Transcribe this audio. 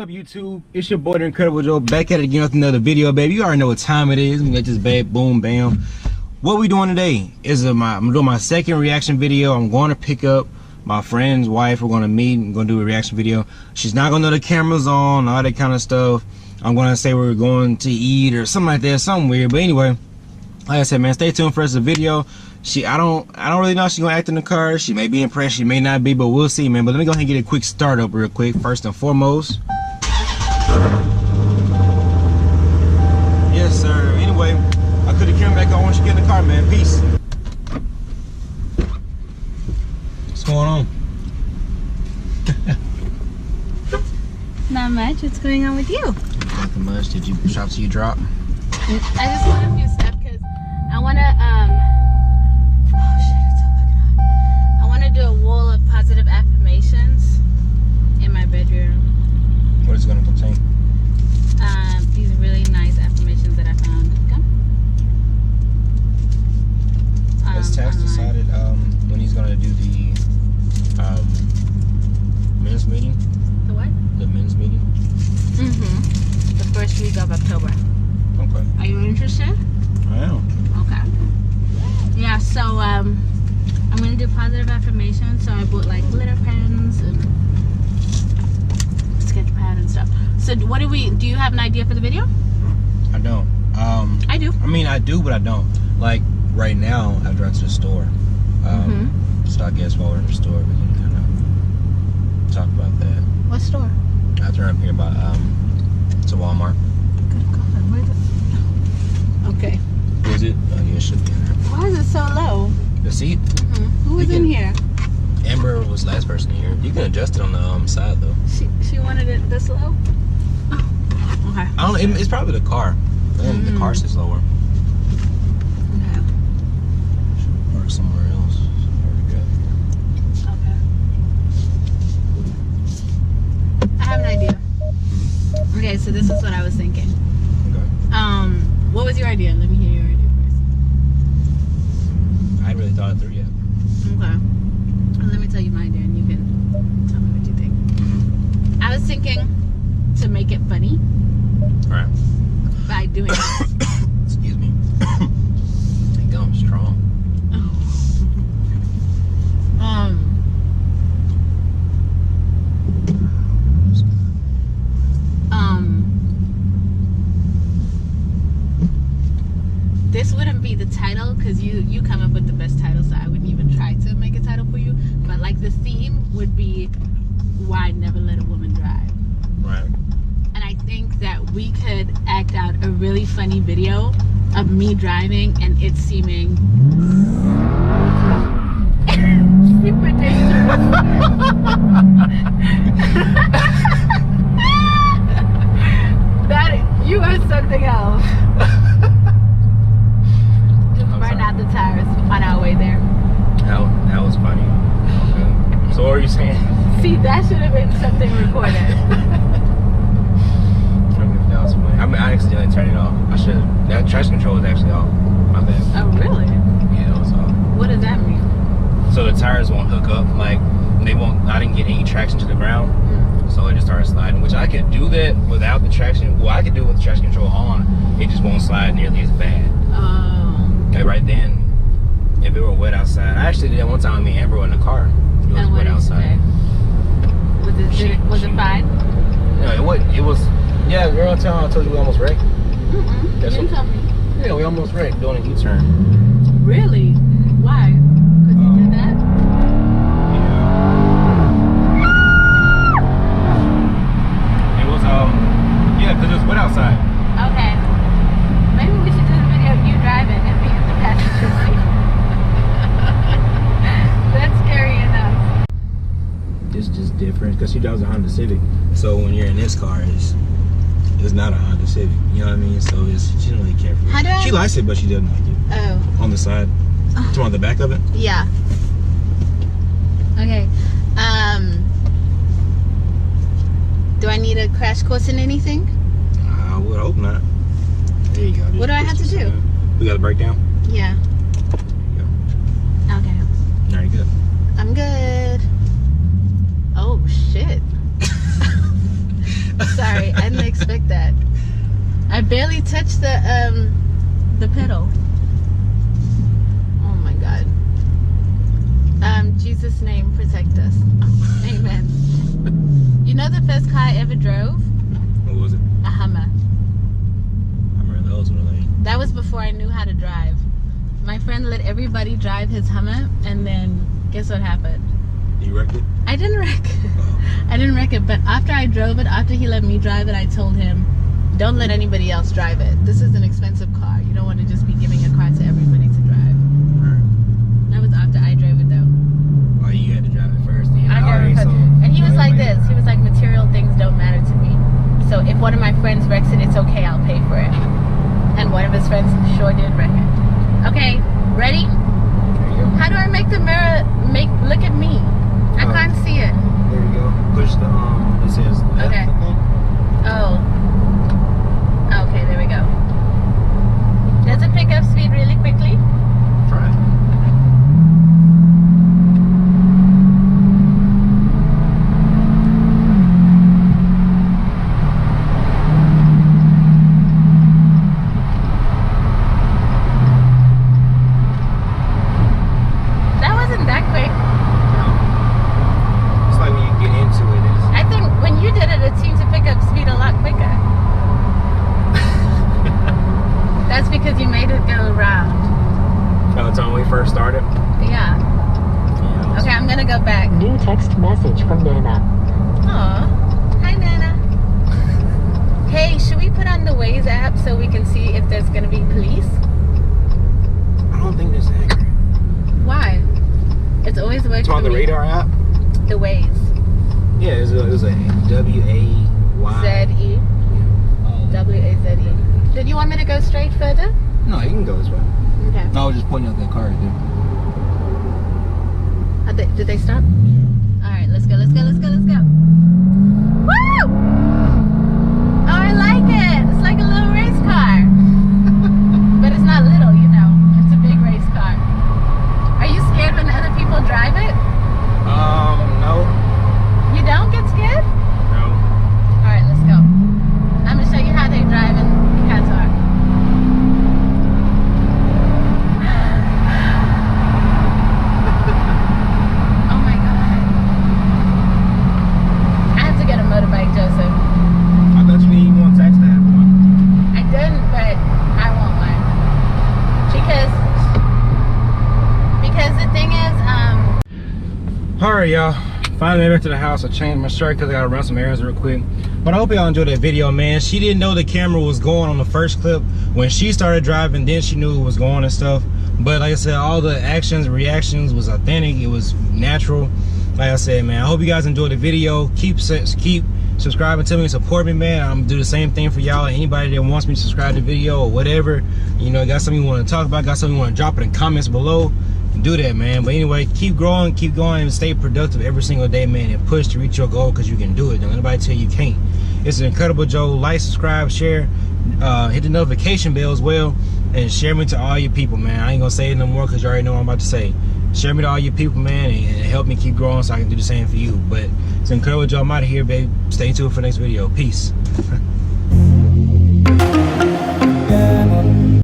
up, YouTube? It's your boy, the Incredible Joe, back at it again with another video, baby. You already know what time it is. Let this babe, boom, bam. What we doing today is I'm doing my second reaction video. I'm going to pick up my friend's wife. We're going to meet and going to do a reaction video. She's not going to know the camera's on, all that kind of stuff. I'm going to say we're going to eat or something like that, something weird. But anyway, like I said, man, stay tuned for the video. I don't really know if she's gonna act in the car. She may be impressed, she may not be, but we'll see, man. But let me go ahead and get a quick start up real quick. First and foremost. Yes, sir. Anyway, I could have come back on once you get in the car, man. Peace. What's going on? Not much. What's going on with you? Nothing much. Did you shop till you drop? I just want a few steps because I want to do a wall of positive affirmations in my bedroom. What is it going to contain? These really nice affirmations that I found. Has Tax decided when he's going to do the men's meeting? The what? The men's meeting? Mm-hmm. The first week of October. Okay. Are you interested? I am. Okay. Yeah, so I'm gonna do positive affirmations. So I bought like glitter pens and sketch pad and stuff. So what do you have an idea for the video? I don't. I do. I mean, I do, but I don't. Like right now, I drive to the store. So I guess while we're in the store, we can kind of talk about that. What store? I turn up here by to Walmart. Good God, where is it? Okay. Is it? Oh yeah, it should be in there. Why is it so low? The seat? Who was in here? Amber was the last person here. You can adjust it on the side though. She wanted it this low? Oh, okay. I don't. It's probably the car. The car sits lower. Okay. Should park somewhere else. There we go. Okay. I have an idea. Okay, so this is what I was thinking. Okay. What was your idea? Let me hear your idea first. I hadn't really thought it through yet. Okay. Well, let me tell you my idea and you can tell me what you think. I was thinking to make it funny. Alright. By doing Excuse me. That gum's strong. This wouldn't be the title because you come up with the best title, so I wouldn't even try to make a title for you. But like the theme would be why never let a woman drive. Right. And I think that we could act out a really funny video of me driving and it seeming super dangerous. You are something else. Burn out the tires on our way there. That was funny. Okay. So what are you saying? See, that should have been something recorded. That was funny. I mean, I accidentally turned it off. I should. That traction control was actually off. My bad. Oh, really? Yeah, it was off. What does that mean? So the tires won't hook up. Like they won't. I didn't get any traction to the ground. So it just started sliding, which I could do that without the traction. Well, I could do it with the traction control on. It just won't slide nearly as bad. Like right then, if it were wet outside, I actually did that one time with me and Amber were in the car. It was wet outside. Was it fine? No, it was. Yeah, remember one time I told you we almost wrecked? You didn't tell me. Yeah, we almost wrecked doing a U-turn. Really? Why? Because you did that? It was yeah, because it was wet outside. Okay. Maybe we should do a video of you driving and me in the passenger seat. That's scary enough. It's just different because she drives a Honda Civic. So when you're in this car, it's not a Honda Civic. You know what I mean? So she doesn't really care for it. She likes it, but she doesn't like it. Oh. On the side. You want the back of it? Yeah. Okay. Do I need a crash course in anything? I would hope not. There you go. What do I have to do? We got a breakdown? Yeah. There you go. Okay. Are you good? I'm good. Oh shit. So touch the pedal. Oh my God. Jesus' name protect us. Amen. You know the first car I ever drove? What was it? A Hummer. I remember those were like. That was before I knew how to drive. My friend let everybody drive his Hummer, and then guess what happened? You wrecked it? I didn't wreck it. I didn't wreck it, but after I drove it, after he let me drive it, I told him, don't let anybody else drive it. This is an expensive car. You don't want to just be giving a car to everybody to drive. That was after I drove it though. Oh, you had to drive it first. I drove it first. And he was like this. He was like, material things don't matter to me. So if one of my friends wrecks it, it's okay, I'll pay for it. And one of his friends sure did wreck it. Okay, ready? How do I make the mirror look at me? I can't see it. There you go. Push the it says left, Okay. I think. Oh. Okay, there we go. Does it pick up speed really quickly? Try it. That wasn't that quick. It's like when you get into it, I think when you did it, it seemed to pick up speed a lot quicker. That's because you made it go around. oh, it's on when we first started. Yeah. Yeah, Okay, I'm gonna go back. New text message from Nana. Aw. Hi, Nana. Hey, should we put on the Waze app so we can see if there's gonna be police? I don't think that's accurate. Why? It's always worked It's for on the me. radar app. The Waze. Yeah, it was a WAY. Z-E. W-A-Z-E. Did you want me to go straight further? No, you can go this way. Okay. No, I was just pointing out that car right there. Did they stop? Alright, let's go, let's go, let's go, let's go. Woo! Oh, I like it. It's like a little race car. But it's not little, you know. It's a big race car. Are you scared when other people drive it? No. You don't get scared? No. Alright, let's go. I'm gonna show you how they drive in Qatar. Oh my God. I have to get a motorbike, Joseph. I thought you need one tax to have one. I didn't, but I want one. Because the thing is, Alright, y'all. Finally made it to the house. I changed my shirt because I gotta run some errands real quick. But I hope y'all enjoyed that video, man. She didn't know the camera was going on the first clip. When she started driving, then she knew it was going and stuff. But like I said, all the actions, reactions was authentic. It was natural. Like I said, man, I hope you guys enjoyed the video. Keep subscribing to me, support me, man. I'm gonna do the same thing for y'all. Anybody that wants me to subscribe to the video or whatever, you know, got something you want to talk about, got something you want to drop it in comments below, do that, man. But anyway, keep growing, keep going, and stay productive every single day, man, and push to reach your goal, because you can do it. Don't let anybody tell you can't. It's an Incredible Joe. Like, subscribe, share, hit the notification bell as well, and share me to all your people, man. I ain't gonna say it no more because you already know what I'm about to say. Share me to all your people, man, and help me keep growing so I can do the same for you. But it's Incredible Joe. I'm out of here, babe. Stay tuned for the next video. Peace.